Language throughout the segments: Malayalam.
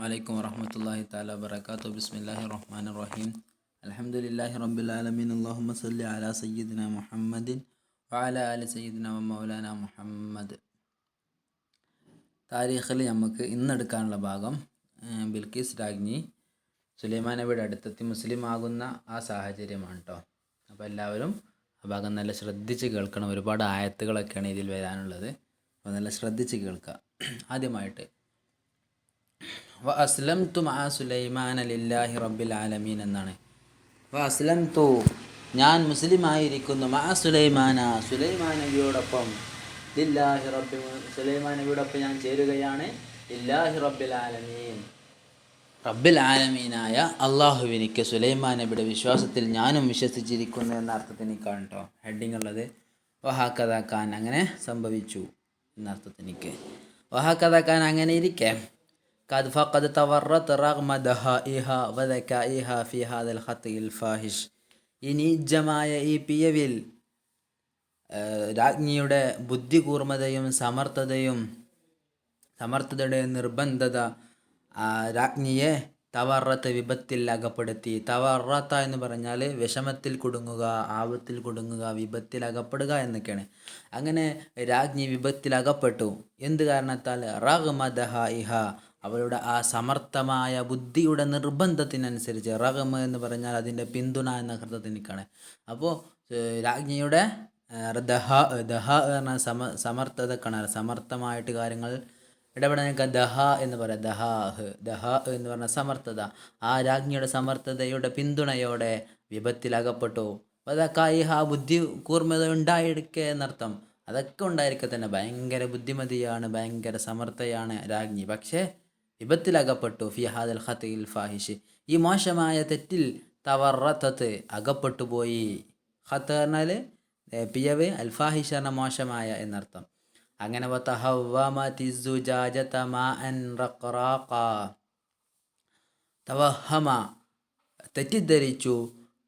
വലൈക്കും വറഹ്മത്തുള്ളാഹി തആല വബറകാതുഹു. ബിസ്മില്ലാഹിർ റഹ്മാനിർ റഹീം. അൽഹംദുലില്ലാഹി റബ്ബിൽ ആലമീൻ. അല്ലാഹുമ്മ സ്വല്ലി അലാ സയ്യിദിനാ മുഹമ്മദിൻ വഅലാ ആലി സയ്യിദിനാ മൗലാനാ മുഹമ്മദ്. താരീഖിൽ നമുക്ക് ഇന്നെടുക്കാനുള്ള ഭാഗം ബിൽക്കീസ് രാജ്ഞി സുലൈമാൻ നബിയുടെ അടുത്തെത്തി മുസ്ലിം ആകുന്ന ആ സാഹചര്യമാണ് കേട്ടോ. അപ്പോൾ എല്ലാവരും ആ ഭാഗം നല്ല ശ്രദ്ധിച്ച് കേൾക്കണം. ഒരുപാട് ആയത്തുകളൊക്കെയാണ് ഇതിൽ വരാനുള്ളത്. അപ്പോൾ നല്ല ശ്രദ്ധിച്ച് കേൾക്കുക. ആദ്യമായിട്ട് വ അസ്ലംതു മഅ സുലൈമാന ലില്ലാഹി റബ്ബിൽ ആലമീൻ എന്നാണ്. വ അസ്ലംതു, ഞാൻ മുസ്ലിമായിരിക്കുന്നു, മഅ സുലൈമാന, സുലൈമാൻ നബിയോടൊപ്പം, ലില്ലാഹി റബ്ബി, സുലൈമാൻ നബിയോടൊപ്പം ഞാൻ ചേരുകയാണ്, ലില്ലാഹി റബ്ബിൽ ആലമീൻ, റബ്ബിൽ ആലമീനായ അള്ളാഹുവിനിക്ക് സുലൈമാൻ നബിയുടെ വിശ്വാസത്തിൽ ഞാനും വിശ്വസിച്ചിരിക്കുന്നു എന്ന അർത്ഥത്തിനിക്കാണ് കേട്ടോ ഹെഡിങ് ഉള്ളത്. വഹാക്കഥ ഖാൻ, അങ്ങനെ സംഭവിച്ചു എന്നർത്ഥത്തിനിക്ക്. വഹാക്കഥ ഖാൻ, അങ്ങനെ ഇരിക്കെ, قد فقد تورط رغم دهائها وذكائها في هذا الخطئ الفاحش, ഈ നീചമായ ഈ പിയവിൽ രാജ്ഞിയുടെ ബുദ്ധികൂർമ്മതയും സമർത്ഥതയുടെ നിർബന്ധത രാജ്ഞിയെ തവറത്ത്, വിപത്തിൽ അകപ്പെടുത്തി. തവറത്ത എന്ന് പറഞ്ഞാൽ വിഷമത്തിൽ കുടുങ്ങുക, ആപത്തിൽ കുടുങ്ങുക, വിപത്തിൽ അകപ്പെടുക എന്നൊക്കെയാണ്. അങ്ങനെ രാജ്ഞി വിപത്തിൽ അകപ്പെട്ടു. എന്ത് കാരണത്താൽ? റഗ്മ ദഹാഇഹ, അവളുടെ ആ സമർത്ഥമായ ബുദ്ധിയുടെ നിർബന്ധത്തിനനുസരിച്ച്. റഗ്മ എന്ന് പറഞ്ഞാൽ അതിൻ്റെ പിന്തുണ എന്ന അർത്ഥത്തിനിക്കാണ്. അപ്പോൾ രാജ്ഞിയുടെ ദഹ എന്ന സമർത്ഥതക്കാണ്, സമർത്ഥമായിട്ട് കാര്യങ്ങൾ ഇടപെടാനൊക്കെ ദഹ എന്ന് പറയാം. ദഹ എന്ന് പറഞ്ഞ സമർത്ഥത. ആ രാജ്ഞിയുടെ സമർത്ഥതയുടെ പിന്തുണയോടെ വിപത്തിലകപ്പെട്ടു. അതൊക്കെ ആ ബുദ്ധി കൂർമ്മത ഉണ്ടായിരിക്കുക എന്നർത്ഥം. അതൊക്കെ ഉണ്ടായിരിക്കെ തന്നെ ഭയങ്കര ബുദ്ധിമതിയാണ്, ഭയങ്കര സമർത്ഥയാണ് രാജ്ഞി. പക്ഷേ വിപത്തിലകപ്പെട്ടു. ഫി ഹാദൽ ഖത്ഇൽ ഫാഹിഷ്, ഈ മോശമായ തെറ്റിൽ. തവറത്തത്ത്, അകപ്പെട്ടു പോയി. ഖത്ത് പറഞ്ഞാൽ പിയവ്, അൽഫാഹിഷ് എന്ന മോശമായ എന്നർത്ഥം. അങ്ങനെ തവഹമ, തെറ്റിദ്ധരിച്ചു,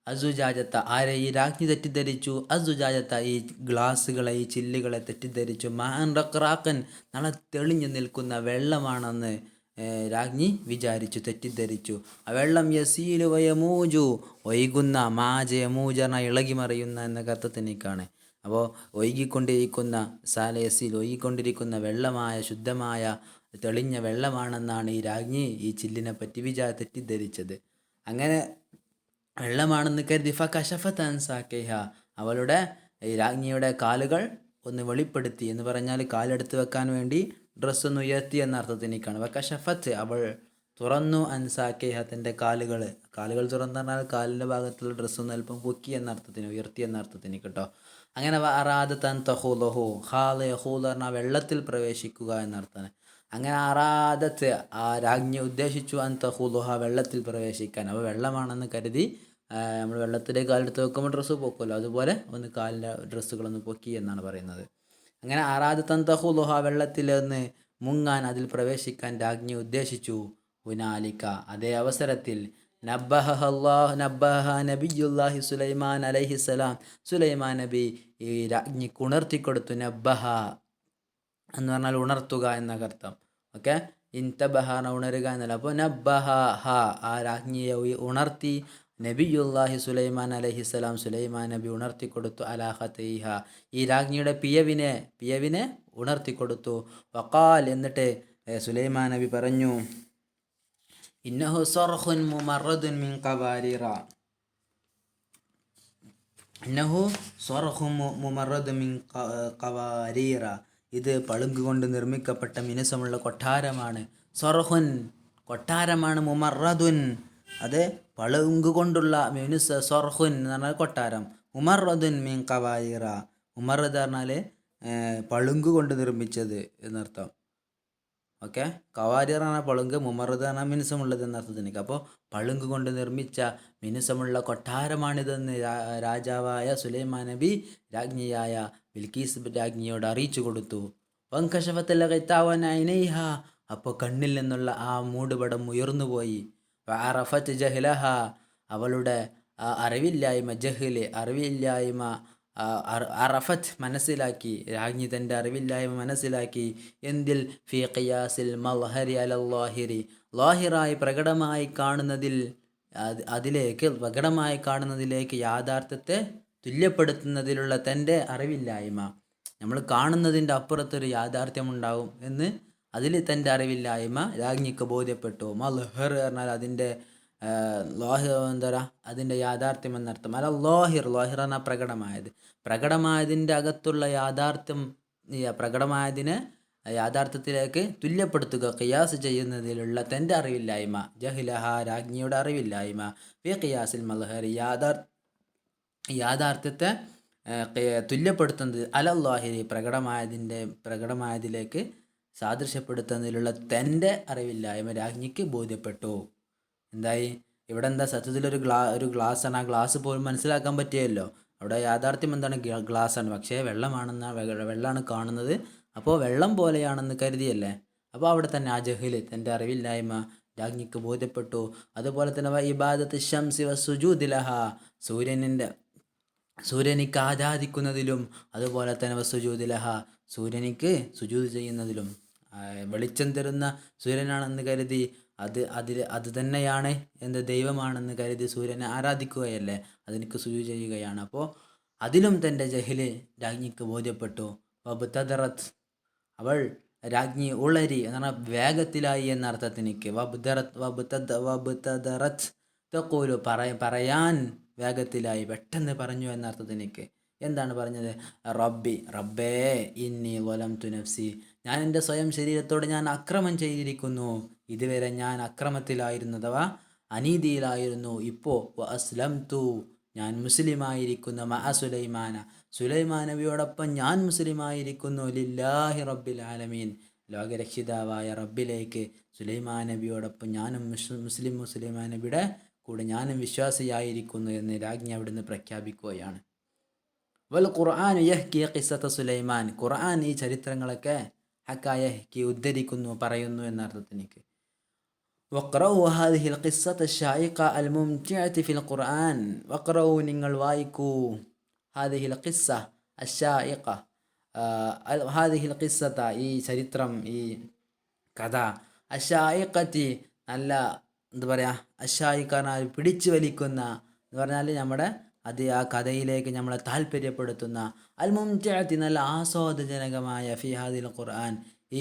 അസുജാജത്ത, ആരെ? ഈ രാജ്ഞി തെറ്റിദ്ധരിച്ചു, അസുജാജത്ത, ഈ ഗ്ലാസ്സുകളെ, ഈ ചില്ലുകളെ തെറ്റിദ്ധരിച്ചു. മാൻ റഖറാഖൻ, നല്ല തെളിഞ്ഞു നിൽക്കുന്ന വെള്ളമാണെന്ന് രാജ്ഞി വിചാരിച്ചു, തെറ്റിദ്ധരിച്ചു. ആ വെള്ളം യസീലു വയമൂജു, ഒഴുകുന്ന, മാജ യമൂജന, ഇളകി മറിയുന്ന എന്ന അർത്ഥത്തിനേക്കാണ്. അപ്പോൾ ഒഴുകിക്കൊണ്ടിരിക്കുന്ന, സാലയസിൽ ഒഴുകിക്കൊണ്ടിരിക്കുന്ന വെള്ളമായ, ശുദ്ധമായ തെളിഞ്ഞ വെള്ളമാണെന്നാണ് ഈ രാജ്ഞി ഈ ചില്ലിനെ പറ്റി തെറ്റിദ്ധരിച്ചത്. അങ്ങനെ വെള്ളമാണെന്ന് കരുതി ഫകശഫത അൻ സാഖിഹ, അവളുടെ ഈ രാജ്ഞിയുടെ കാലുകൾ ഒന്ന് വെളിപ്പെടുത്തി എന്ന് പറഞ്ഞാൽ കാലെടുത്ത് വെക്കാൻ വേണ്ടി ഡ്രസ്സൊന്ന് ഉയർത്തി എന്ന അർത്ഥത്തിനേക്കാണ്. വകശഫത്ത്, അവൾ തുറന്നു, അൻസാക്കിഹ, തൻ്റെ കാലുകൾ തുറന്നു പറഞ്ഞാൽ കാലിൻ്റെ ഭാഗത്തുള്ള ഡ്രസ്സൊന്ന് അല്പം പൊക്കി എന്ന അർത്ഥത്തിന്, ഉയർത്തി എന്ന അർത്ഥത്തിന് കേട്ടോ. അങ്ങനെ അറാദ തൻ തഹൂലഹു, ഹാല യഹൂൽ പറഞ്ഞാൽ വെള്ളത്തിൽ പ്രവേശിക്കുക എന്നർത്ഥമാണ്. അങ്ങനെ അറാദത്ത്, ആ രാജ്ഞി ഉദ്ദേശിച്ചു, അൻ തഹൂലുഹ, വെള്ളത്തിൽ പ്രവേശിക്കാൻ. അപ്പോൾ വെള്ളമാണെന്ന് കരുതി നമ്മൾ വെള്ളത്തിലേക്ക് കാലെടുത്ത് വെക്കുമ്പോൾ ഡ്രസ്സ് പൊക്കുമല്ലോ, അതുപോലെ ഒന്ന് കാലിൻ്റെ ഡ്രസ്സുകളൊന്ന് പൊക്കി എന്നാണ് പറയുന്നത്. അങ്ങനെ അറാദ തൻ തഹൂലുഹ, വെള്ളത്തിൽ ഒന്ന് മുങ്ങാൻ, അതിൽ പ്രവേശിക്കാൻ രാജ്ഞി ഉദ്ദേശിച്ചു. ഹുനാലിക, അതേ അവസരത്തിൽ, നബ്ബഹ നബിയുല്ലാഹി സുലൈമാൻ അലൈഹിസ്സലാം, സുലൈമാൻ നബി ഈ രാജ്ഞിക്ക് ഉണർത്തിക്കൊടുത്തു. നബ്ബഹ എന്ന് പറഞ്ഞാൽ ഉണർത്തുക എന്നർത്ഥം. ഓക്കെ, ഇൻതബഹ ഉണരുക എന്നല്ല. അപ്പോൾ നബ്ബഹ, ആ രാജ്ഞിയെ ഉണർത്തി. നബിയുല്ലാഹി സുലൈമാൻ അലൈഹിസ്സലാം, സുലൈമാൻ നബി ഉണർത്തിക്കൊടുത്തു. അലാ ഖത്ഇഹ, ഈ രാജ്ഞിയുടെ പിയവിനെ ഉണർത്തിക്കൊടുത്തു. വഖാൽ, എന്നിട്ട് സുലൈമാൻ നബി പറഞ്ഞു, ഇന്നഹു സർഖുൻ മുമറദുൻ മിൻ ഖവാരീറ, ഇന്നഹു സർഖുൻ മുമറദുൻ മിൻ ഖവാരീറ, ഇത് പളുങ്ക് കൊണ്ട് നിർമ്മിക്കപ്പെട്ട മിനുസമുള്ള കൊട്ടാരമാണ്. സർഖുൻ, കൊട്ടാരമാണ്. മുമറദുൻ, അത് പളുങ്ക് കൊണ്ടുള്ള മിനുസ്. സർഖുൻ എന്ന് പറഞ്ഞാൽ കൊട്ടാരം. മുമറദുൻ മിൻ ഖവാരീറ, മുമറദ് പറഞ്ഞാൽ പളുങ്ക് കൊണ്ട് നിർമ്മിച്ചത് എന്നർത്ഥം. ഓക്കെ, ഖവാരീർ പറഞ്ഞാൽ പളുങ്ക്, മുമറദ് പറഞ്ഞാൽ മിനുസമുള്ളത് എന്നർത്ഥത്തിന്. അപ്പോൾ പളുങ്ക് കൊണ്ട് നിർമ്മിച്ച മിനുസമുള്ള കൊട്ടാരമാണിതെന്ന് രാജാവായ സുലൈമാൻ നബി രാജ്ഞിയായ ബിൽക്കീസ് രാജ്ഞിയോട് അറിയിച്ചു കൊടുത്തു. വൻകശഫത്തല്ല കൈത്താവനൈഹ, അപ്പോൾ കണ്ണിൽ നിന്നുള്ള ആ മൂടുപടം ഉയർന്നുപോയി. വഅറഫത്ത് ജഹ്ലഹ, അവളുടെ അറിവില്ലായ്മ, ജഹ്ല് അറിവില്ലായ്മ, അറഫത്ത് മനസ്സിലാക്കി, രാജ്ഞി തൻ്റെ അറിവില്ലായ്മ മനസ്സിലാക്കി. എന്തിൽ? ഫി ഖിയാസിൽ മൽഹരി അലല്ലാഹിരി, ലാഹിറായി പ്രകടമായി കാണുന്നതിൽ അതിലേക്ക് പ്രകടമായി കാണുന്നതിലേക്ക് യാഥാർത്ഥ്യത്തെ തുല്യപ്പെടുത്തുന്നതിലുള്ള തൻ്റെ അറിവില്ലായ്മ, നമ്മൾ കാണുന്നതിൻ്റെ അപ്പുറത്തൊരു യാഥാർത്ഥ്യമുണ്ടാവും എന്ന് അതിൽ തൻ്റെ അറിവില്ലായ്മ രാജ്ഞിക്ക് ബോധ്യപ്പെട്ടു. മൽഹർ പറഞ്ഞാൽ അതിൻ്റെ ലോഹിർ എന്താ പറയുക, അതിൻ്റെ യാഥാർത്ഥ്യം എന്നർത്ഥം. അല്ല ലോഹിർ പറഞ്ഞാൽ പ്രകടമായതിൻ്റെ അകത്തുള്ള യാഥാർത്ഥ്യം, പ്രകടമായതിനെ യാഥാർത്ഥ്യത്തിലേക്ക് തുല്യപ്പെടുത്തുക, ഖിയാസ് ചെയ്യുന്നതിലുള്ള തൻ്റെ അറിവില്ലായ്മ. ജഹിലഹ രാജ്ഞിയുടെ അറിവില്ലായ്മ. ഫി ഖിയാസിൽ മൽഹർ യാഥാർത്ഥ്യത്തെ തുല്യപ്പെടുത്തുന്നത് അലല്ലാഹിരി പ്രകടമായതിലേക്ക് സാദൃശ്യപ്പെടുത്തുന്നതിലുള്ള തൻ്റെ അറിവില്ലായ്മ രാജ്ഞിക്ക് ബോധ്യപ്പെട്ടു. എന്തായി ഇവിടെ എന്താ, സത്യത്തിലൊരു ഗ്ലാസ്സാണ്. ആ ഗ്ലാസ് പോലും മനസ്സിലാക്കാൻ പറ്റിയല്ലോ. അവിടെ യാഥാർത്ഥ്യം എന്താണ്, ഗ്ലാസ്സാണ്. പക്ഷേ വെള്ളമാണ് കാണുന്നത്. അപ്പോൾ വെള്ളം പോലെയാണെന്ന് കരുതിയല്ലേ. അപ്പോൾ അവിടെ തന്നെ ആ ജഹ്ല്, തൻ്റെ അറിവില്ലായ്മ രാജ്ഞിക്ക് ബോധ്യപ്പെട്ടു. അതുപോലെ തന്നെ ഇബാദത്ത് ശംസി വസുജൂദി ലഹ, സൂര്യനിക്ക് ആരാധിക്കുന്നതിലും അതുപോലെ തന്നെ വസുജൂദി ലഹ, സൂര്യനിക്ക് സുജൂദ് ചെയ്യുന്നതിലും. വെളിച്ചം തരുന്ന സൂര്യനാണെന്ന് കരുതി അത് തന്നെയാണ് എന്ത് ദൈവമാണെന്ന് കരുതി സൂര്യനെ ആരാധിക്കുകയല്ലേ, അതിനക്ക് സുജൂദ് ചെയ്യുകയാണ്. അപ്പോൾ അതിലും തൻ്റെ ജഹ്ല് രാജ്ഞിക്ക് ബോധ്യപ്പെട്ടു. വബ്തദറത്ത്, അവൾ രാജ്ഞി ഉളരി എന്ന് പറഞ്ഞാൽ വേഗത്തിലായി എന്ന അർത്ഥത്തിനിക്ക്. വബ്തദറത്ത് തഖൂലു, പറയാൻ വേഗത്തിലായി, പെട്ടെന്ന് പറഞ്ഞു എന്ന അർത്ഥത്തിനിക്ക്. എന്താണ് പറഞ്ഞത്? റബ്ബേ ഇന്നി വലംതു നഫ്സി, ഞാൻ എൻ്റെ സ്വയം ശരീരത്തോട് ഞാൻ അക്രമം ചെയ്തിരിക്കുന്നു. ഇതുവരെ ഞാൻ അക്രമത്തിലായിരുന്നു, അഥവാ അനീതിയിലായിരുന്നു. ഇപ്പോൾ അസ്ലംതു, ഞാൻ മുസ്ലിമായിരിക്കുന്നു. മഅ സുലൈമാൻ നബിയോടൊപ്പം ഞാൻ മുസ്ലിമായിരിക്കുന്നു. ലില്ലാഹി റബ്ബിൽ ആലമീൻ, ലോകരക്ഷിതാവായ റബ്ബിലേക്ക് സുലൈമാൻ നബിയോടൊപ്പം ഞാനും സുലൈമാൻ നബിയുടെ കൂടെ ഞാനും വിശ്വാസിയായിരിക്കുന്നു എന്ന് രാജ്ഞി അവിടുന്ന് പ്രഖ്യാപിക്കുകയാണ്. വൽ ഖുർആൻ യഹ്കി ഖിസ്സത സുലൈമാൻ, ഖുർആൻ ഈ ചരിത്രങ്ങളൊക്കെ ഹക്കായഹ്കി ഉദ്ധരിക്കുന്നു, പറയുന്നു എന്ന അർത്ഥത്തിലേക്ക്. വഖറഉ ഹാദിഹിൽ ഖിസ്സത അശ്ശായിഖ അൽ മുംതിഅതി ഫിൽ ഖുർആൻ, വഖറഉ നിങ്ങൾ വായിക്കൂ, ഹാദിഹിൽ ഖിസ്സ അശ്ശായിഖ, ഹാദിഹിൽ ഖിസ്സത ഈ ചരിത്രം, ഈ കഥ, അശ്ശായിഖതി നല്ല എന്താ പറയുക, അശ്ശായിഖ പിടിച്ചു വലിക്കുന്ന എന്ന് പറഞ്ഞാൽ നമ്മുടെ ആ കഥയിലേക്ക് നമ്മളെ താല്പര്യപ്പെടുത്തുന്ന, അൽ മുംതിഅതി നല്ല ആസ്വാദജനകമായ, ഫി ഹാദിൽ ഖുർആൻ ഈ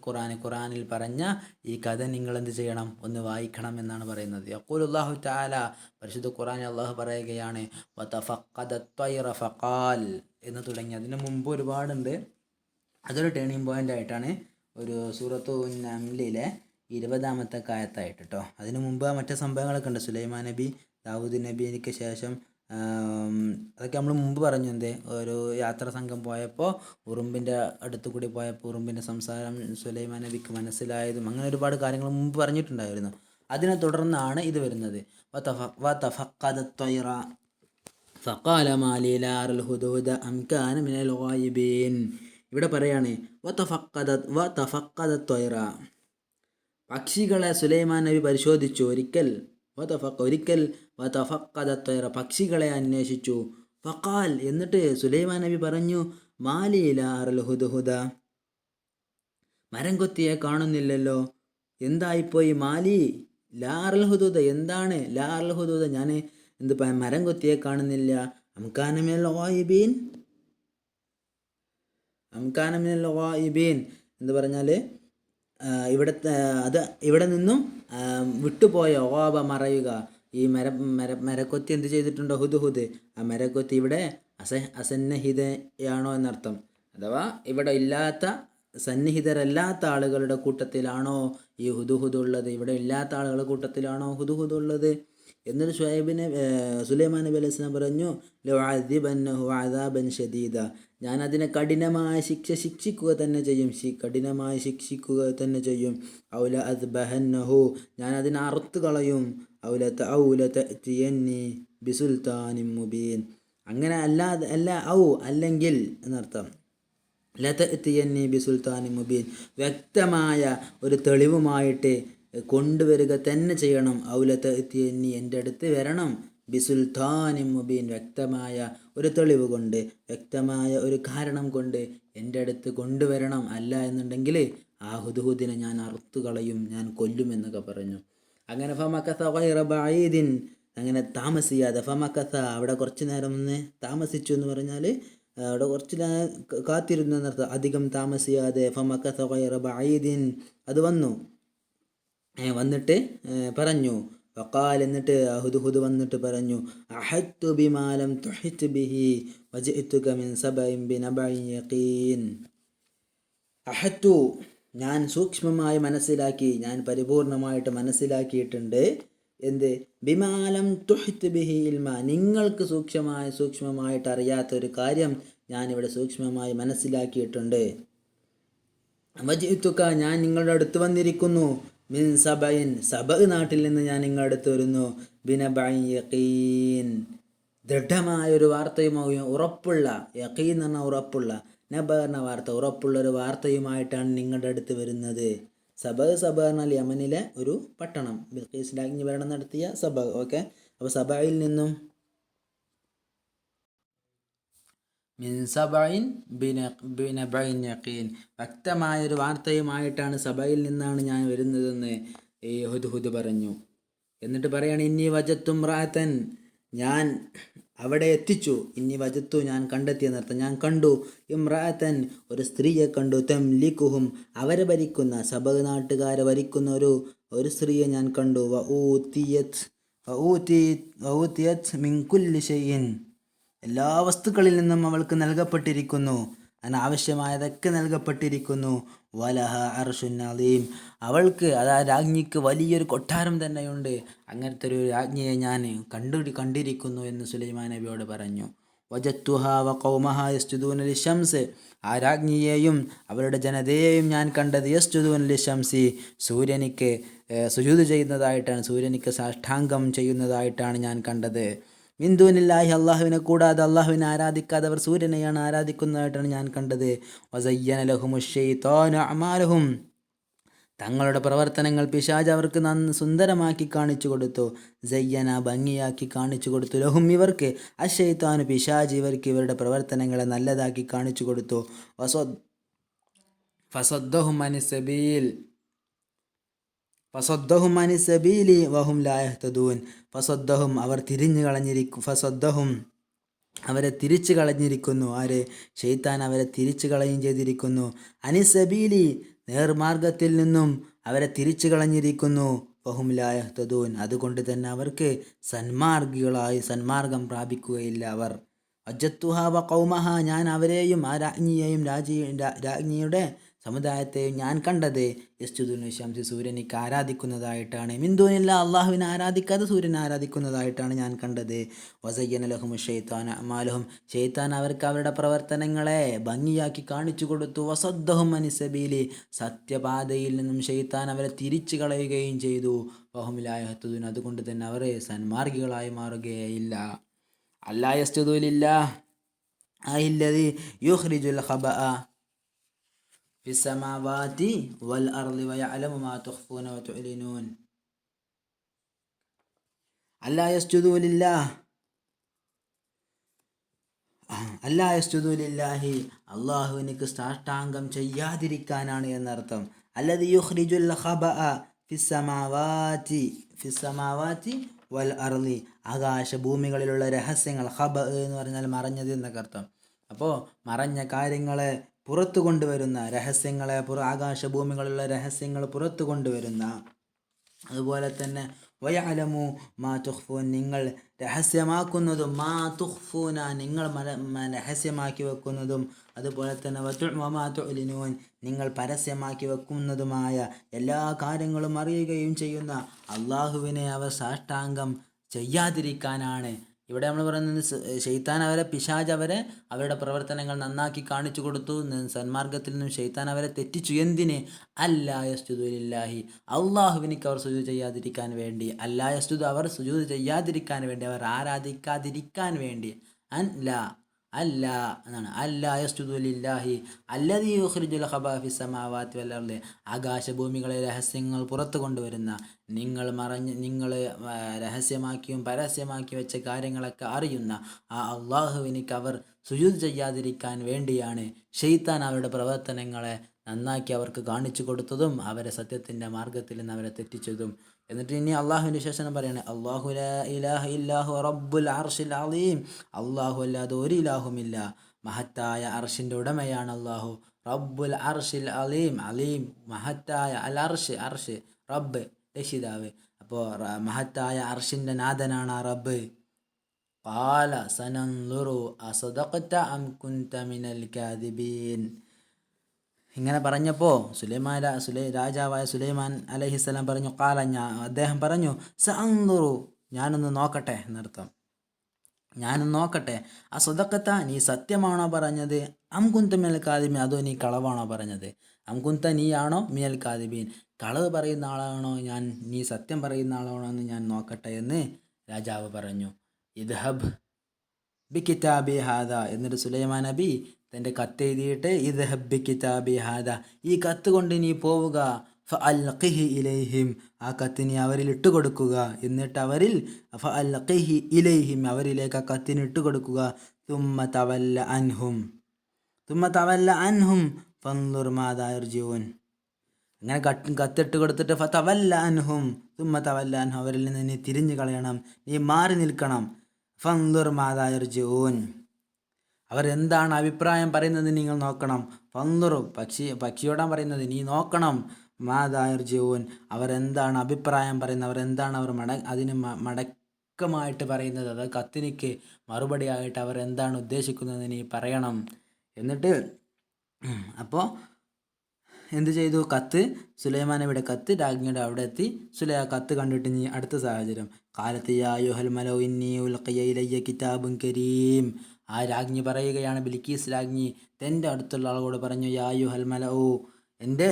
ഖുർആനിൽ പറഞ്ഞ ഈ കഥ നിങ്ങൾ എന്ത് ചെയ്യണം, ഒന്ന് വായിക്കണം എന്നാണ് പറയുന്നത്. യഖൂലുല്ലാഹു തആല, പരിശുദ്ധ ഖുർആനിൽ അല്ലാഹു പറയുകയാണ്, വതഫഖദത് ത്വയ്റ ഫഖാൽ എന്ന് തുടങ്ങി. അതിന് മുമ്പ് ഒരുപാടുണ്ട്. അതൊരു ടേണിംഗ് പോയിന്റ് ആയിട്ടാണ് ഒരു സൂറത്തു നംലിലെ 20-ാമത്തെ ആയത്തായിട്ട് കേട്ടോ. അതിന് മുമ്പ് മറ്റു സംഭവങ്ങളൊക്കെ ഉണ്ട്. സുലൈമാൻ നബി, ദാവൂദ് നബിക്ക് ശേഷം അതൊക്കെ നമ്മൾ മുമ്പ് പറഞ്ഞു. ഒരു യാത്രാ സംഘം പോയപ്പോൾ ഉറുമ്പിൻ്റെ അടുത്ത് കൂടി പോയപ്പോൾ ഉറുമ്പിൻ്റെ സംസാരം സുലൈമാൻ നബിക്ക് മനസ്സിലായതും അങ്ങനെ ഒരുപാട് കാര്യങ്ങൾ മുമ്പ് പറഞ്ഞിട്ടുണ്ടായിരുന്നു. അതിനെ തുടർന്നാണ് ഇത് വരുന്നത്. ഇവിടെ പറയാണ് പക്ഷികളെ സുലൈമാൻ നബി പരിശോധിച്ചു. ഒരിക്കൽ പക്ഷികളെ അന്വേഷിച്ചു. ഫഖാൽ, എന്നിട്ട് സുലൈമാൻ നബി പറഞ്ഞു, മാലി ലാ അറൽ ഹുദ്ഹുദ, മരം കൊത്തിയെ കാണുന്നില്ലല്ലോ. എന്തായിപ്പോയി? മാലി ലാ അറൽ ഹുദ്ഹുദ, എന്താണ് ലാ അറൽ ഹുദ്ഹുദ, ഞാൻ മരം കൊത്തിയെ കാണുന്നില്ല. അംകാന മിനൽ ഗായിബീൻ എന്ന് പറഞ്ഞാൽ ഇവിടെ നിന്നും വിട്ടുപോയ ഓബ മറയുക. ഈ മരക്കൊത്തി എന്ത് ചെയ്തിട്ടുണ്ടോ? ഹുദ്ഹുദ്, ആ മരക്കൊത്തി ഇവിടെ അസന്നിഹിതയാണോ എന്നർത്ഥം. അഥവാ ഇവിടെ ഇല്ലാത്ത, സന്നിഹിതരല്ലാത്ത ആളുകളുടെ കൂട്ടത്തിലാണോ ഈ ഹുദ്ഹുദ് ഉള്ളത്? ഇവിടെ ഇല്ലാത്ത ആളുകളുടെ കൂട്ടത്തിലാണോ ഹുദ്ഹുദ് ഉള്ളത്? എന്നിട്ട് സുലൈമാൻ നബി അലൈഹി സ്വലാം പറഞ്ഞു, ലഉഅദിബന്നഹു അദാബൻ ശദീദ, ഞാൻ അതിനെ കഠിനമായ ശിക്ഷിക്കുക തന്നെ ചെയ്യും. ഔല അദ്ബഹന്നഹു, ഞാൻ അതിനെ അറുത്ത് കളയും. ഔല തഅതിയന്നി ബിസുൽത്താനിൻ മുബീൻ, അങ്ങനെ അല്ലെങ്കിൽ എന്നർത്ഥം. ലതഅതിയന്നി ബിസുൽത്താനിൻ മുബീൻ, വ്യക്തമായ ഒരു തെളിവുമായിട്ട് കൊണ്ടുവരിക തന്നെ ചെയ്യണം. ഔലതഅതിയന്നി, എൻ്റെ അടുത്ത് വരണം. ബിസുൽത്താനിൻ മുബീൻ, വ്യക്തമായ ഒരു തെളിവ് കൊണ്ട്, വ്യക്തമായ ഒരു കാരണം കൊണ്ട് എൻ്റെ അടുത്ത് കൊണ്ടുവരണം. അല്ല എന്നുണ്ടെങ്കിൽ ആ ഹുദ്ഹുദിനെ ഞാൻ അറുത്തു കളയും, ഞാൻ കൊല്ലും എന്നൊക്കെ പറഞ്ഞു. അങ്ങനെ ഫമക്കഥ ഗൈറ ബഈദിൻ, അങ്ങനെ താമസിയാതെ ഫമക്കഥ അവിടെ കുറച്ച് നേരം ഒന്ന് താമസിച്ചു എന്ന് പറഞ്ഞാൽ അവിടെ കുറച്ച് കാത്തിരുന്നു എന്നർത്ഥം, അധികം താമസിയാതെ. ഫമക്കഥ ഗൈറ ബഈദിൻ, അത് വന്നു, വന്നിട്ട് പറഞ്ഞു. വഖാൽ, എന്നിട്ട് ഹുദ്ഹുദ് വന്നിട്ട് പറഞ്ഞു, അഹത്തു ബിമാ ലം തുഹിത് ബിഹി വജിഅതുക മിൻ സബഇൻ ബിനബഇൻ യഖീൻ. അഹത്തു, ഞാൻ സൂക്ഷ്മമായി മനസ്സിലാക്കി, ഞാൻ പരിപൂർണമായിട്ട് മനസ്സിലാക്കിയിട്ടുണ്ട്. എന്ത്? ബിമാലം തുഹിത് ബിഹി ഇൽമ, നിങ്ങൾക്ക് സൂക്ഷ്മമായിട്ട് അറിയാത്തൊരു കാര്യം ഞാനിവിടെ സൂക്ഷ്മമായി മനസ്സിലാക്കിയിട്ടുണ്ട്. വജിഅതുക, ഞാൻ നിങ്ങളുടെ അടുത്ത് വന്നിരിക്കുന്നു. മിൻ സബഇൻ, സബ നാട്ടിൽ നിന്ന് ഞാൻ നിങ്ങളുടെ അടുത്ത് വരുന്നു. ബിനബഇൻ യഖീൻ, ദൃഢമായൊരു വാർത്തയുമായി, ഉറപ്പുള്ള, യഖീൻ എന്ന് പറഞ്ഞാൽ ഉറപ്പുള്ള, നബ എന്ന വാർത്ത, ഉറപ്പുള്ളൊരു വാർത്തയുമായിട്ടാണ് നിങ്ങളുടെ അടുത്ത് വരുന്നത്. സബ പറഞ്ഞാൽ യമനിലെ ഒരു പട്ടണം, ബിൽഖീസ് രാജ്ഞി ഭരണം നടത്തിയ സബ. ഓക്കെ, അപ്പോൾ സബയിൽ നിന്നും മിൻ സബഇൻ ബിനബഇൻ യഖീൻ, വ്യക്തമായൊരു വാർത്തയുമായിട്ടാണ് സബയിൽ നിന്നാണ് ഞാൻ വരുന്നതെന്ന് ഈ ഹുദ്ഹുദ് പറഞ്ഞു. എന്നിട്ട് പറയാണ്, ഇന്നി വജത്തു ഇംറഅതൻ, ഞാൻ അവിടെ എത്തിച്ചു. ഇന്നി വജത്തു, ഞാൻ കണ്ടെത്തിയെന്നർത്ഥം, ഞാൻ കണ്ടു. ഇംറഅതൻ, ഒരു സ്ത്രീയെ കണ്ടു. തംലികുഹും, അവരെ ഭരിക്കുന്ന, സബ നാട്ടുകാരെ ഭരിക്കുന്ന ഒരു സ്ത്രീയെ ഞാൻ കണ്ടു. വഊതിയത് മിൻ കുല്ലി ഷൈഇൻ, എല്ലാ വസ്തുക്കളിൽ നിന്നും അവൾക്ക് നൽകപ്പെട്ടിരിക്കുന്നു, അനാവശ്യമായതൊക്കെ നൽകപ്പെട്ടിരിക്കുന്നു. വലഹ അർശുൻ അദീം, അവൾക്ക്, അതായത് രാജ്ഞിക്ക് വലിയൊരു കൊട്ടാരം തന്നെയുണ്ട്. അങ്ങനത്തെ ഒരു രാജ്ഞിയെ ഞാൻ കണ്ടിരിക്കുന്നു എന്ന് സുലൈമാൻ നബിയോട് പറഞ്ഞു. വജത്തുഹ വഖൗമഹ യസ്ജുദൂന ലിശംസ്, ആ രാജ്ഞിയെയും അവരുടെ ജനതയെയും ഞാൻ കണ്ടത് യസ്ജുദൂന ലിശംസി, സൂര്യനിക്ക് സുജൂദ് ചെയ്യുന്നതായിട്ടാണ്, സൂര്യനിക്ക് സാഷ്ടാംഗം ചെയ്യുന്നതായിട്ടാണ് ഞാൻ കണ്ടത്. മിൻ ദൂനില്ലാഹി, അള്ളാഹുവിനെ കൂടാതെ, അള്ളാഹുവിനെ ആരാധിക്കാതെ അവർ സൂര്യനെയാണ് ആരാധിക്കുന്നതായിട്ടാണ് ഞാൻ കണ്ടത്. വസയ്യന ലഹുമുശ് ശൈത്വാനു അഅമാലഹും, തങ്ങളുടെ പ്രവർത്തനങ്ങൾ പിശാച് അവർക്ക് സുന്ദരമാക്കി കാണിച്ചു കൊടുത്തു. സയ്യന, ഭംഗിയാക്കി കാണിച്ചു കൊടുത്തു. ലഹും, ഇവർക്ക്, അശൈത്താനു, പിശാച് ഇവർക്ക് ഇവരുടെ പ്രവർത്തനങ്ങളെ നല്ലതാക്കി കാണിച്ചു കൊടുത്തു. ഫസദ്ദഹും അനിസ്സബീലി വഹും ലാ യഹ്തദൂൻ, ഫസദ്ദഹും, അവർ തിരിഞ്ഞു കളഞ്ഞിരിക്കും. ഫസദ്ദഹും, അവരെ തിരിച്ചു കളഞ്ഞിരിക്കുന്നു. ആര്? ശൈത്താൻ അവരെ തിരിച്ചു കളയുകയും ചെയ്തിരിക്കുന്നു. അനിസ്സബീലി, നേർമാർഗത്തിൽ നിന്നും അവരെ തിരിച്ചു കളഞ്ഞിരിക്കുന്നു. വഹും ലാ യഹ്തദൂൻ, അതുകൊണ്ട് തന്നെ അവർക്ക് സന്മാർഗം പ്രാപിക്കുകയില്ല അവർ. വജത്തുഹ വഖൗമഹ, ഞാൻ അവരെയും ആ രാജ്ഞിയെയും രാജ്ഞിയുടെ സമുദായത്തെയും ഞാൻ കണ്ടത് യസ്ജുദൂന ശംസി, സൂര്യനിക്ക് ആരാധിക്കുന്നതായിട്ടാണ്. മിൻ ദൂനില്ലാ, അള്ളാഹുവിനെ ആരാധിക്കാതെ സൂര്യനെ ആരാധിക്കുന്നതായിട്ടാണ് ഞാൻ കണ്ടത്. വസയ്യന ലഹുമുശ് ശൈത്വാനു അഅമാലഹും, ശൈത്താൻ അവർക്ക് അവരുടെ പ്രവർത്തനങ്ങളെ ഭംഗിയാക്കി കാണിച്ചു കൊടുത്തു. വസദ്ദഹും അനിസ്സബീലി, സത്യപാതയിൽ നിന്നും ശൈത്താൻ അവരെ തിരിച്ചു കളയുകയും ചെയ്തു. വഹും ലാ യഹ്തദൂൻ, അതുകൊണ്ട് തന്നെ അവർ സന്മാർഗികളായി മാറുകയില്ല. അല്ലാ യസ്ജുദൂ ലില്ലാഹ് അല്ലദീ യുഖ്രിജുൽ ഖബഅ ഫിസ്സമാവാതി വൽ അർളി വയഅലമു മാ തുഖ്ഫൂന വതുഅ്ലിനൂൻ. അല്ലാ യസ്ജുദൂ ലില്ലാഹി, അള്ളാഹുവിനിക്ക് സാഷ്ടാംഗം ചെയ്യാതിരിക്കാനാണ് എന്നർത്ഥം. അല്ലദീ യുഖ്രിജുൽ ഖബഅ ഫിസ്സമാവാതി വൽ അർളി, ആകാശഭൂമികളിലുള്ള രഹസ്യങ്ങൾ. ഖബ എന്ന് പറഞ്ഞാൽ മറഞ്ഞത് എന്നൊക്കെ അർത്ഥം. അപ്പോൾ മറഞ്ഞ കാര്യങ്ങളെ പുറത്തു കൊണ്ടുവരുന്ന, രഹസ്യങ്ങളെ, ആകാശഭൂമികളിലുള്ള രഹസ്യങ്ങൾ പുറത്തു കൊണ്ടുവരുന്ന. അതുപോലെ തന്നെ വയഅലമു മാ തുഖ്ഫൂൻ, നിങ്ങൾ രഹസ്യമാക്കുന്നതും, മാ തുഖ്ഫൂന, നിങ്ങൾ രഹസ്യമാക്കി വെക്കുന്നതും, അതുപോലെ തന്നെ വമാ തുഅ്ലിനൂൻ, നിങ്ങൾ പരസ്യമാക്കി വെക്കുന്നതുമായ എല്ലാ കാര്യങ്ങളും അറിയുകയും ചെയ്യുന്ന അള്ളാഹുവിനെ അവർ സാഷ്ടാംഗം ചെയ്യാതിരിക്കാനാണ്. ഇവിടെ നമ്മൾ പറയുന്നത് ശൈത്താൻ പിശാച് അവരുടെ പ്രവർത്തനങ്ങൾ നന്നാക്കി കാണിച്ചു കൊടുത്തു. സന്മാർഗത്തിൽ നിന്നും ശൈത്താൻ അവരെ തെറ്റിച്ചു. എന്തിന്? അല്ലാ യസ്ജുദൂ ലില്ലാഹി, അള്ളാഹുവിനിക്ക് അവർ സുജൂദ് ചെയ്യാതിരിക്കാൻ വേണ്ടി. അല്ലാ യസ്ജുദ്, അവർ സുജൂദ് ചെയ്യാതിരിക്കാൻ വേണ്ടി, അവർ ആരാധിക്കാതിരിക്കാൻ വേണ്ടി. അല്ലാ എന്നാണ്. അല്ലാ യസ്ജുദൂ ലില്ലാഹി അല്ലദീ യുഖ്രിജുൽ ഖബഅ ഫിസ്സമാവാതി വൽ അർളി, ആകാശഭൂമികളെ രഹസ്യങ്ങൾ പുറത്തു കൊണ്ടുവരുന്ന, നിങ്ങൾ രഹസ്യമാക്കിയും പരസ്യമാക്കി വെച്ച കാര്യങ്ങളൊക്കെ അറിയുന്ന ആ അള്ളാഹുവിനിക്ക് അവർ സുജൂദ് ചെയ്യാതിരിക്കാൻ വേണ്ടിയാണ് ശൈത്താൻ അവരുടെ പ്രവർത്തനങ്ങളെ നന്നാക്കി അവർക്ക് കാണിച്ചു കൊടുത്തതും അവരെ സത്യത്തിൻ്റെ മാർഗത്തിൽ നിന്ന് അവരെ തെറ്റിച്ചതും. എന്നിട്ട് ഇനി അള്ളാഹുവിൻ്റെ ശേഷം പറയണേ, അള്ളാഹു ലാ ഇലാഹ ഇല്ലാഹു റബ്ബുൽ അർശിൽ അലീം. അള്ളാഹു അല്ലാതെ ഒരു ഇലാഹുമില്ല, മഹത്തായ അർഷിൻ്റെ ഉടമയാണ് അള്ളാഹു. റബ്ബുൽ അർഷിൽ അലീം, അലീം മഹത്തായ, അൽ അർഷ്, അർഷ് റബ്ബ് രക്ഷിതാവ്, അപ്പോൾ മഹത്തായ അർഷിൻ്റെ നാഥനാണ് ആ റബ്ബ്. ഖാല സനൻദുറു അസദഖത അം കുൻത മിനൽ കാദിബീൻ. ഇങ്ങനെ പറഞ്ഞപ്പോൾ രാജാവായ സുലൈമാൻ അലൈഹിസ്സലാം പറഞ്ഞു, അദ്ദേഹം പറഞ്ഞു, സഅൻദുറു, ഞാനൊന്ന് നോക്കട്ടെ എന്നർത്ഥം, ഞാനൊന്ന് നോക്കട്ടെ. അസദഖത, നീ സത്യമാണോ പറഞ്ഞത്, അം കുൻത മിനൽ കാദിബീൻ, അതോ നീ കളവാണോ പറഞ്ഞത്. അം കുൻത, നീയാണോ, മിനൽ കാദിബീൻ, കളവ് പറയുന്ന ആളാണോ ഞാൻ, നീ സത്യം പറയുന്ന ആളാണോ എന്ന് ഞാൻ നോക്കട്ടെ എന്ന് രാജാവ് പറഞ്ഞു. ഇദ്ഹബ് ബി കിതാബി ഹാദ, എന്നിട്ട് സുലൈമാൻ നബി തൻ്റെ കത്തെഴുതിയിട്ട്, ഇദ്ഹബ് ബി കിതാബി ഹാദ, ഈ കത്ത് കൊണ്ട് നീ പോവുക, ഫഅൽഖിഹി ഇലൈഹിം, ആ കത്ത് നീ അവരിൽ ഇട്ടുകൊടുക്കുക, എന്നിട്ട് അവരിൽ ഫഅൽഖിഹി ഇലൈഹിം, അവരിലേക്ക് ആ കത്തിന് ഇട്ടുകൊടുക്കുക. തുമ്മ തവല്ല അൻഹും ഫൻദുർ മാദാ യർജിഊൻ, അങ്ങനെ കത്തിട്ട് കൊടുത്തിട്ട് ഫതവല്ല അൻഹും, തുമ്മ തവല്ല അൻഹും, അവരിൽ നിന്ന് നീ തിരിഞ്ഞു കളയണം, നീ മാറി നിൽക്കണം. ഫൻദുർ മാദാ യർജിഊൻ, അവരെന്താണ് അഭിപ്രായം പറയുന്നത് നിങ്ങൾ നോക്കണം. ഫൻദുർ, പക്ഷിയോടാണ് പറയുന്നത്, നീ നോക്കണം. മാദാ യർജിഊൻ, അവരെന്താണ് അഭിപ്രായം പറയുന്നത്, അവരെന്താണ് അതിന് മടക്കമായിട്ട് പറയുന്നത്, അതായത് കത്തിനിക്ക് മറുപടിയായിട്ട് അവർ എന്താണ് ഉദ്ദേശിക്കുന്നത് നീ പറയണം. എന്നിട്ട് അപ്പോൾ എന്ത് ചെയ്തു, കത്ത് സുലൈമാൻ നബിയുടെ കത്ത് രാജ്ഞിയുടെ അവിടെ എത്തി. കത്ത് കണ്ടിട്ട് നീ അടുത്ത സാഹചര്യം, കാലത്ത് യാ അയ്യുഹൽ മലൗ ഇന്നി ഉൽഖിയ ഇലയ്യ കിതാബുൻ കരീം, ആ രാജ്ഞി പറയുകയാണ്, ബിൽക്കീസ് രാജ്ഞി തൻ്റെ അടുത്തുള്ള ആളുകളോട് പറഞ്ഞു, യാ അയ്യുഹൽ മലൗ, എൻ്റെ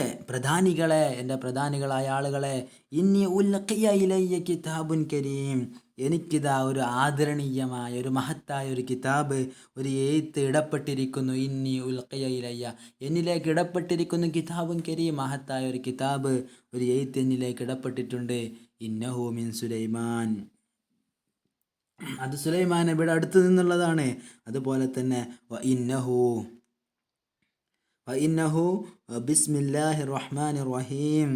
പ്രധാനികളായ ആളുകളെ, ഇന്നി ഉൽഖിയ ഇലയ്യ കിതാബുൻ കരീം, എനിക്കിതാ ഒരു ആദരണീയമായ, ഒരു മഹത്തായ ഒരു കിതാബ്, ഒരു എഴുത്ത് ഇടപ്പെട്ടിരിക്കുന്നു. ഇന്നി ഉൽഖിയ ഇലയ്യ, എന്നിലേക്ക് ഇടപ്പെട്ടിരിക്കുന്നു, കിതാബുൻ കരീം, മഹത്തായ ഒരു കിതാബ്, ഒരു എഴുത്ത് എന്നിലേക്ക് ഇടപ്പെട്ടിട്ടുണ്ട്. ഇന്നഹു മിൻ സുലൈമാൻ, അത് സുലൈമാൻ നബിയുടെ അടുത്ത് നിന്നുള്ളതാണ്. അതുപോലെ തന്നെ ഇന്നഹു ബിസ്മില്ലാഹിർ റഹ്മാനിർ റഹീം,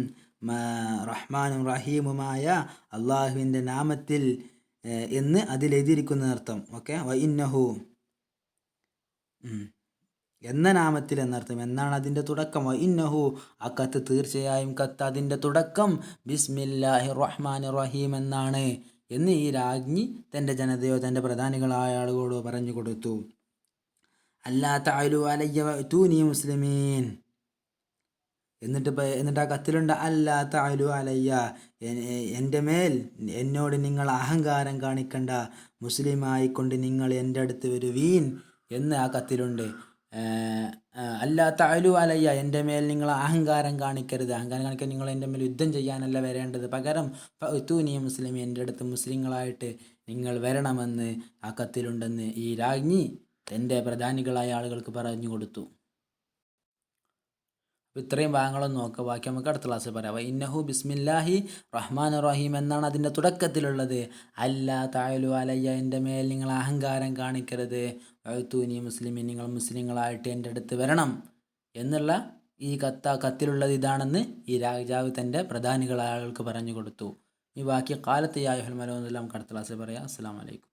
റഹ്മാനും റഹീമുമായ അള്ളാഹുവിൻ്റെ നാമത്തിൽ എന്ന് അതിലെഴുതിയിരിക്കുന്ന അർത്ഥം. ഓക്കെ, ഇന്നഹു എന്ന നാമത്തിൽ എന്നർത്ഥം, എന്നാണ് അതിൻ്റെ തുടക്കം. ഇന്നഹു, ആ കത്ത് തീർച്ചയായും കത്ത് അതിൻ്റെ തുടക്കം ബിസ്മില്ലാഹിർ റഹ്മാനിർ റഹീം എന്നാണ് എന്ന് ഈ രാജ്ഞി തൻ്റെ ജനതയോ തൻ്റെ പ്രധാനികളായ ആളുകളോട് പറഞ്ഞു കൊടുത്തു. അല്ലാ തഅലു അലയ്യ വഅ്തൂനി മുസ്ലിമീൻ, എന്നിട്ട് ആ കത്തിലുണ്ട്, അല്ലാ തഅലു അലയ്യ, എൻ്റെ മേൽ എന്നോട് നിങ്ങൾ അഹങ്കാരം കാണിക്കണ്ട, മുസ്ലിമായിക്കൊണ്ട് നിങ്ങൾ എൻ്റെ അടുത്ത് വരുവീൻ എന്ന് ആ കത്തിലുണ്ട്. അല്ലാ തഅലു അലയ്യ, എൻ്റെ മേൽ നിങ്ങൾ അഹങ്കാരം കാണിക്കരുത്, അഹങ്കാരം കാണിക്കാൻ നിങ്ങൾ എൻ്റെ മേൽ യുദ്ധം ചെയ്യാനല്ല വരേണ്ടത്, പകരം ഫഅ്തൂനി മുസ്ലിമീൻ, എൻ്റെ അടുത്ത് മുസ്ലിങ്ങളായിട്ട് നിങ്ങൾ വരണമെന്ന് ആ കത്തിലുണ്ടെന്ന് ഈ രാജ്ഞി തൻ്റെ പ്രധാനികളായ ആളുകൾക്ക് പറഞ്ഞു കൊടുത്തു. അപ്പോൾ ഇത്രയും ഭാഗങ്ങളൊന്നും നോക്കുക, ബാക്കി നമുക്ക് അടുത്ത ക്ലാസ്സിൽ പറയാം. ഇന്നഹു ബിസ്മില്ലാഹി റഹ്മാൻ റഹീം എന്നാണ് അതിൻ്റെ തുടക്കത്തിലുള്ളത്. അല്ലാ തഅലു അലയ്യ, എൻ്റെ മേൽ നിങ്ങൾ അഹങ്കാരം കാണിക്കരുത്, വഅ്തൂനി മുസ്ലിമീൻ, നിങ്ങൾ മുസ്ലിങ്ങളായിട്ട് എൻ്റെ അടുത്ത് വരണം എന്നുള്ള ഈ കത്തിലുള്ളത് ഇതാണെന്ന് ഈ രാജാവ് തൻ്റെ പ്രധാനികളായ ആളുകൾക്ക് പറഞ്ഞു കൊടുത്തു. ഈ ബാക്കി കാലത്ത് യാ അയ്യുഹൽ മലഊ എന്നെല്ലാം നമുക്ക് അടുത്ത ക്ലാസ്സിൽ പറയാം. അസ്സലാമു അലൈക്കും.